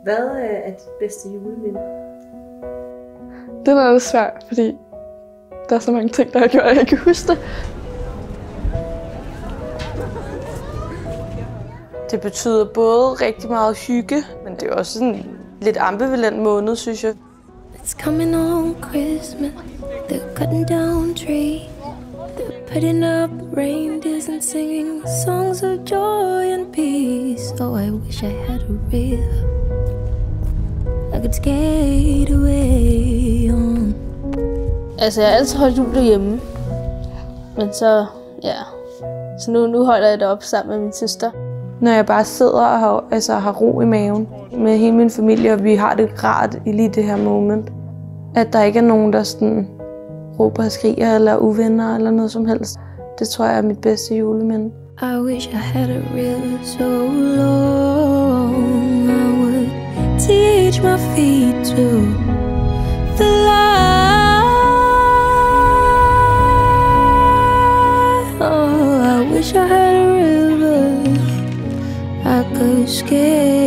Hvad er dit bedste juleminde? Det er lidt svært, fordi der er så mange ting, der har gjort, at jeg kan huske det. Det betyder både rigtig meget hygge, men det er også sådan en lidt ambivalent måned, synes jeg. It's coming on Christmas, they're cutting down trees, they're putting up reindeers and singing songs of joy and peace. Oh, I wish I had a river I could skate away on. Altså, jeg har altid holdt jul derhjemme, men så nu holder jeg det op sammen med min søster. Når jeg bare sidder og har ro i maven med hele min familie, og vi har det rart i lige det her moment. At der ikke er nogen, der sådan råber og skriger eller uvenner eller noget som helst. Det tror jeg er mit bedste juleminde. I wish I had a river so long I would teach my feet to fly. Oh, I wish I had a river I could skate